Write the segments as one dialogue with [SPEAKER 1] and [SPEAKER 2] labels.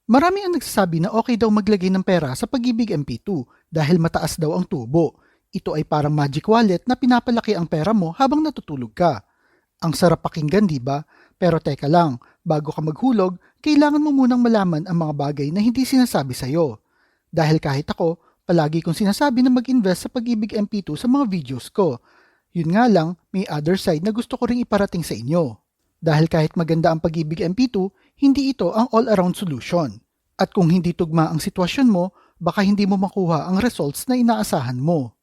[SPEAKER 1] Marami ang nagsasabi na okay daw maglagay ng pera sa Pag-ibig MP2 dahil mataas daw ang tubo. Ito ay parang magic wallet na pinapalaki ang pera mo habang natutulog ka. Ang sarap pakinggan, di ba? Pero teka lang, bago ka maghulog, kailangan mo munang malaman ang mga bagay na hindi sinasabi sa'yo. Dahil kahit ako, palagi kong sinasabi na mag-invest sa Pag-ibig MP2 sa mga videos ko. Yun nga lang, may other side na gusto ko ring iparating sa inyo. Dahil kahit maganda ang Pag-ibig MP2, hindi ito ang all-around solution. At kung hindi tugma ang sitwasyon mo, baka hindi mo makuha ang results na inaasahan mo.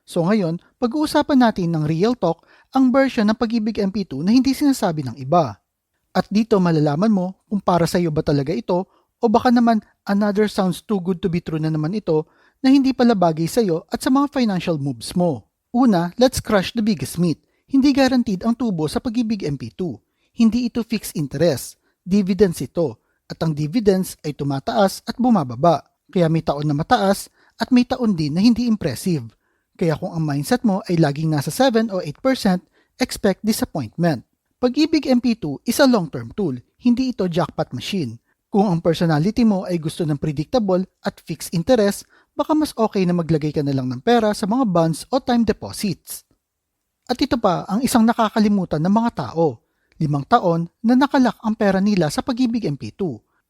[SPEAKER 1] So ngayon, pag-uusapan natin ng real talk ang version ng Pag-ibig MP2 na hindi sinasabi ng iba. At dito malalaman mo kung para sa iyo ba talaga ito o baka naman another sounds too good to be true na naman ito na hindi pala bagay sa iyo at sa mga financial moves mo. Una, let's crush the biggest myth. Hindi guaranteed ang tubo sa Pag-ibig MP2. Hindi ito fixed interest. Dividends ito. At ang dividends ay tumataas at bumababa. Kaya may taon na mataas at may taon din na hindi impressive. Kaya kung ang mindset mo ay laging nasa 7 o 8%, expect disappointment. Pag-ibig MP2 is a long-term tool, hindi ito jackpot machine. Kung ang personality mo ay gusto ng predictable at fixed interest, baka mas okay na maglagay ka na lang ng pera sa mga bonds o time deposits. At ito pa ang isang nakakalimutan ng mga tao. 5 taon na nakalak ang pera nila sa Pag-ibig MP2.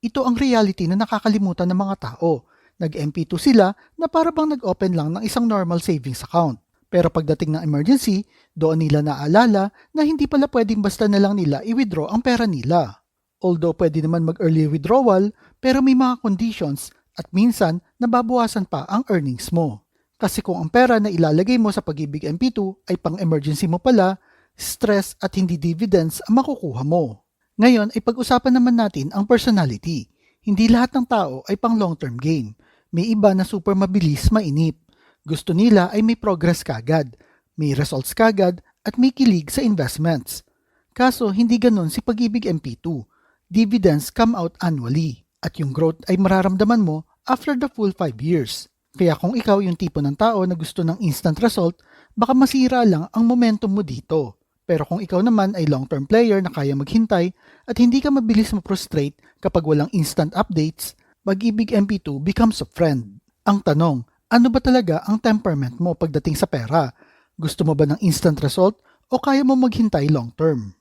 [SPEAKER 1] Ito ang reality na nakakalimutan ng mga tao. Nag-MP2 sila na para bang nag-open lang ng isang normal savings account. Pero pagdating ng emergency, doon nila naalala na hindi pala pwedeng basta na lang nila i-withdraw ang pera nila. Although pwede naman mag-early withdrawal, pero may mga conditions at minsan nababawasan pa ang earnings mo. Kasi kung ang pera na ilalagay mo sa Pag-ibig MP2 ay pang-emergency mo pala, stress at hindi dividends ang makukuha mo. Ngayon ay pag-usapan naman natin ang personality. Hindi lahat ng tao ay pang long-term game. May iba na super mabilis mainip. Gusto nila ay may progress kagad, may results kagad at may kilig sa investments. Kaso hindi ganun si Pag-ibig MP2. Dividends come out annually at yung growth ay mararamdaman mo after the full 5 years. Kaya kung ikaw yung tipo ng tao na gusto ng instant result, baka masira lang ang momentum mo dito. Pero kung ikaw naman ay long-term player na kaya maghintay at hindi ka mabilis ma-frustrate kapag walang instant updates, Pag-ibig MP2 becomes a friend. Ang tanong, ano ba talaga ang temperament mo pagdating sa pera? Gusto mo ba ng instant result o kaya mo maghintay long-term?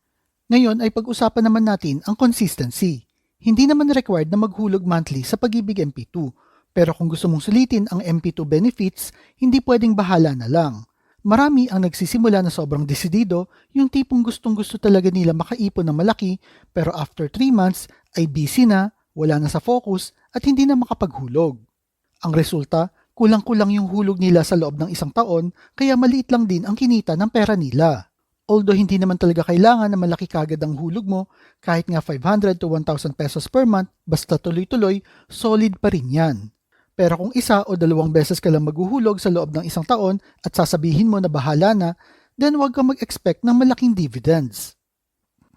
[SPEAKER 1] Ngayon ay pag-usapan naman natin ang consistency. Hindi naman required na maghulog monthly sa Pag-ibig MP2, pero kung gusto mong sulitin ang MP2 benefits, hindi pwedeng bahala na lang. Marami ang nagsisimula na sobrang desidido, yung tipong gustong-gusto talaga nila makaipon ng malaki, pero after 3 months ay busy na, wala na sa focus at hindi na makapaghulog. Ang resulta, kulang-kulang yung hulog nila sa loob ng 1 taon, kaya maliit lang din ang kinita ng pera nila. Although hindi naman talaga kailangan na malaki kagad ang hulog mo, kahit nga 500 to 1,000 pesos per month, basta tuloy-tuloy, solid pa rin yan. Pero kung 1 o 2 beses ka lang maghuhulog sa loob ng 1 taon at sasabihin mo na bahala na, then huwag kang mag-expect ng malaking dividends.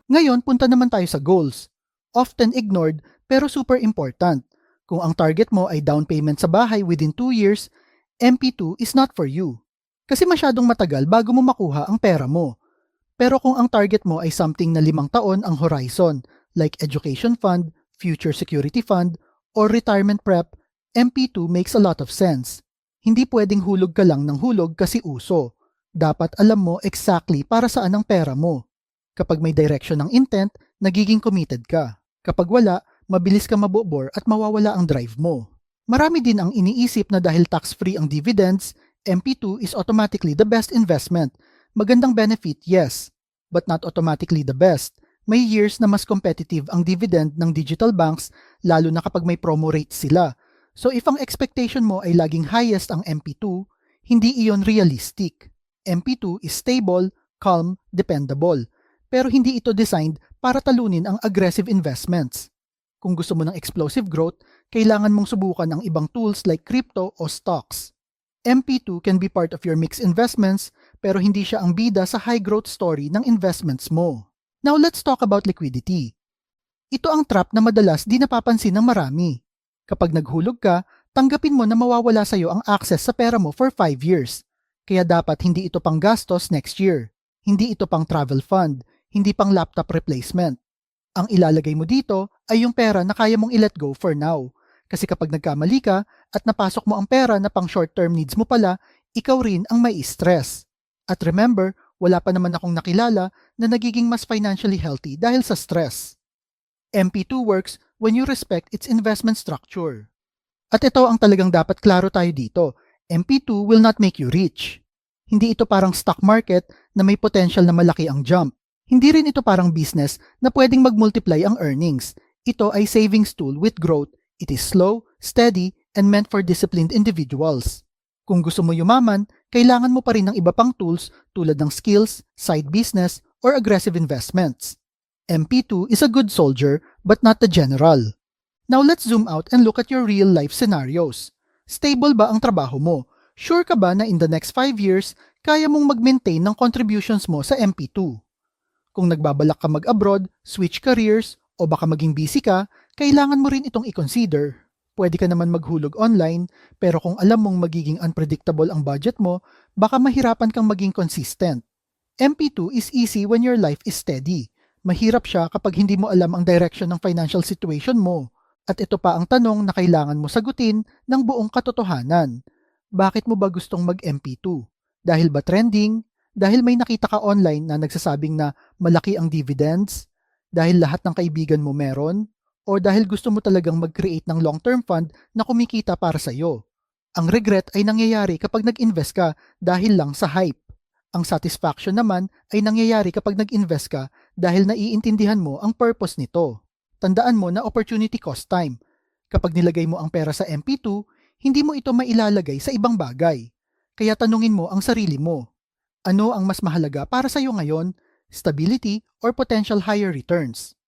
[SPEAKER 1] Ngayon, punta naman tayo sa goals. Often ignored pero super important. Kung ang target mo ay down payment sa bahay within 2 years, MP2 is not for you. Kasi masyadong matagal bago mo makuha ang pera mo. Pero kung ang target mo ay something na 5 taon ang horizon, like education fund, future security fund, or retirement prep, MP2 makes a lot of sense. Hindi pwedeng hulog ka lang ng hulog kasi uso. Dapat alam mo exactly para saan ang pera mo. Kapag may direction ng intent, nagiging committed ka. Kapag wala, mabilis ka mabobore at mawawala ang drive mo. Marami din ang iniisip na dahil tax-free ang dividends, MP2 is automatically the best investment. Magandang benefit, yes, but not automatically the best. May years na mas competitive ang dividend ng digital banks, lalo na kapag may promo rates sila. So if ang expectation mo ay laging highest ang MP2, hindi iyon realistic. MP2 is stable, calm, dependable. Pero hindi ito designed para talunin ang aggressive investments. Kung gusto mo ng explosive growth, kailangan mong subukan ang ibang tools like crypto o stocks. MP2 can be part of your mixed investments, pero hindi siya ang bida sa high growth story ng investments mo. Now let's talk about liquidity. Ito ang trap na madalas di napapansin ng marami. Kapag naghulog ka, tanggapin mo na mawawala sa iyo ang access sa pera mo for 5 years. Kaya dapat hindi ito pang gastos next year. Hindi ito pang travel fund, hindi pang laptop replacement. Ang ilalagay mo dito ay yung pera na kaya mong i-let go for now. Kasi kapag nagkamali ka at napasok mo ang pera na pang short-term needs mo pala, ikaw rin ang may stress. At remember, wala pa naman akong nakilala na nagiging mas financially healthy dahil sa stress. MP2 works when you respect its investment structure. At ito ang talagang dapat klaro tayo dito. MP2 will not make you rich. Hindi ito parang stock market na may potential na malaki ang jump. Hindi rin ito parang business na pwedeng mag-multiply ang earnings. Ito ay savings tool with growth. It is slow, steady, and meant for disciplined individuals. Kung gusto mo yumaman, kailangan mo pa rin ng iba pang tools tulad ng skills, side business, or aggressive investments. MP2 is a good soldier but not the general. Now let's zoom out and look at your real-life scenarios. Stable ba ang trabaho mo? Sure ka ba na in the next 5 years, kaya mong mag-maintain ng contributions mo sa MP2? Kung nagbabalak ka mag-abroad, switch careers, o baka maging busy ka, kailangan mo rin itong i-consider. Pwede ka naman maghulog online, pero kung alam mong magiging unpredictable ang budget mo, baka mahirapan kang maging consistent. MP2 is easy when your life is steady. Mahirap siya kapag hindi mo alam ang direction ng financial situation mo. At ito pa ang tanong na kailangan mo sagutin ng buong katotohanan. Bakit mo ba gustong mag-MP2? Dahil ba trending? Dahil may nakita ka online na nagsasabing na malaki ang dividends? Dahil lahat ng kaibigan mo meron? O dahil gusto mo talagang mag-create ng long-term fund na kumikita para sa'yo? Ang regret ay nangyayari kapag nag-invest ka dahil lang sa hype. Ang satisfaction naman ay nangyayari kapag nag-invest ka dahil naiintindihan mo ang purpose nito. Tandaan mo na opportunity cost time. Kapag nilagay mo ang pera sa MP2, hindi mo ito mailalagay sa ibang bagay. Kaya tanungin mo ang sarili mo. Ano ang mas mahalaga para sa'yo ngayon? Stability or potential higher returns?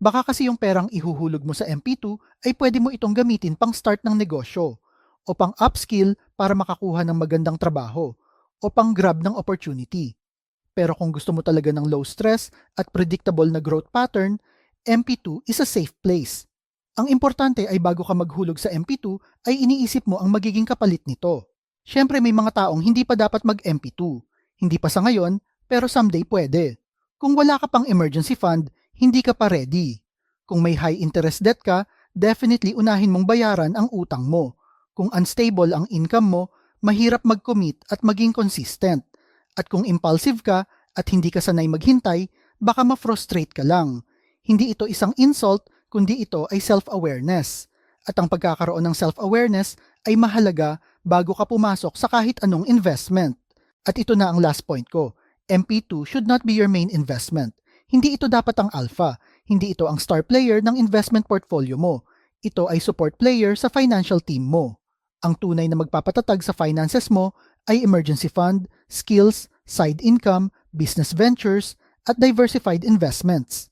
[SPEAKER 1] Baka kasi yung perang ihuhulog mo sa MP2 ay pwede mo itong gamitin pang start ng negosyo o pang upskill para makakuha ng magandang trabaho o pang grab ng opportunity. Pero kung gusto mo talaga ng low stress at predictable na growth pattern, MP2 is a safe place. Ang importante ay bago ka maghulog sa MP2 ay iniisip mo ang magiging kapalit nito. Siyempre may mga taong hindi pa dapat mag-MP2. Hindi pa sa ngayon, pero someday pwede. Kung wala ka pang emergency fund, hindi ka pa ready. Kung may high interest debt ka, definitely unahin mong bayaran ang utang mo. Kung unstable ang income mo, mahirap mag-commit at maging consistent. At kung impulsive ka at hindi ka sanay maghintay, baka ma-frustrate ka lang. Hindi ito isang insult, kundi ito ay self-awareness. At ang pagkakaroon ng self-awareness ay mahalaga bago ka pumasok sa kahit anong investment. At ito na ang last point ko. MP2 should not be your main investment. Hindi ito dapat ang alpha. Hindi ito ang star player ng investment portfolio mo. Ito ay support player sa financial team mo. Ang tunay na magpapatatag sa finances mo ay emergency fund, skills, side income, business ventures, at diversified investments.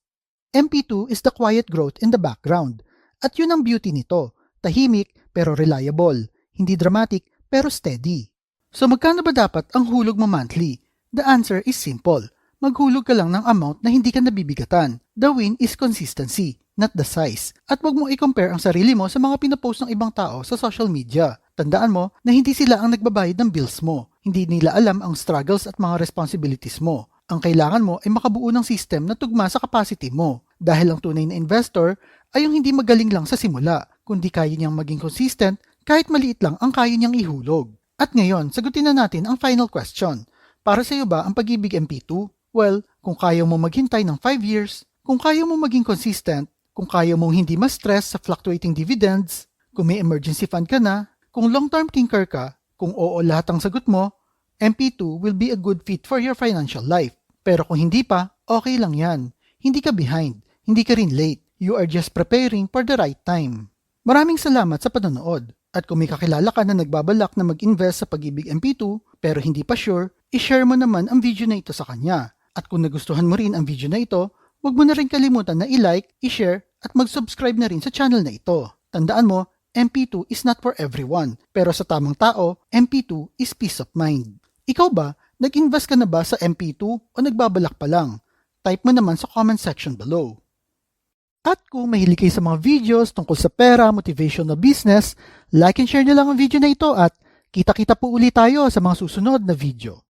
[SPEAKER 1] MP2 is the quiet growth in the background. At yun ang beauty nito. Tahimik pero reliable. Hindi dramatic pero steady. So magkano ba dapat ang hulog mo monthly? The answer is simple. Maghulog ka lang ng amount na hindi ka nabibigatan. The win is consistency, not the size. At wag mong i-compare ang sarili mo sa mga pinapost ng ibang tao sa social media. Tandaan mo na hindi sila ang nagbabayad ng bills mo. Hindi nila alam ang struggles at mga responsibilities mo. Ang kailangan mo ay makabuo ng system na tugma sa capacity mo. Dahil ang tunay na investor ay yung hindi magaling lang sa simula, kundi kaya niyang maging consistent kahit maliit lang ang kaya niyang ihulog. At ngayon, sagutin na natin ang final question. Para sa iyo ba ang Pag-ibig MP2? Well, kung kaya mo maghintay ng 5 years, kung kaya mo maging consistent, kung kaya mong hindi ma-stress sa fluctuating dividends, kung may emergency fund ka na, kung long-term thinker ka, kung oo lahat ang sagot mo, MP2 will be a good fit for your financial life. Pero kung hindi pa, okay lang yan. Hindi ka behind, hindi ka rin late. You are just preparing for the right time. Maraming salamat sa panonood. At kung may kakilala ka na nagbabalak na mag-invest sa Pag-ibig MP2 pero hindi pa sure, i-share mo naman ang video na ito sa kanya. At kung nagustuhan mo rin ang video na ito, huwag mo na rin kalimutan na i-like, i-share at mag-subscribe na rin sa channel na ito. Tandaan mo, MP2 is not for everyone, pero sa tamang tao, MP2 is peace of mind. Ikaw ba, nag-invest ka na ba sa MP2 o nagbabalak pa lang? Type mo naman sa comment section below. At kung mahilig kayo sa mga videos tungkol sa pera, motivation na business, like and share nyo lang ang video na ito at kita-kita po ulit tayo sa mga susunod na video.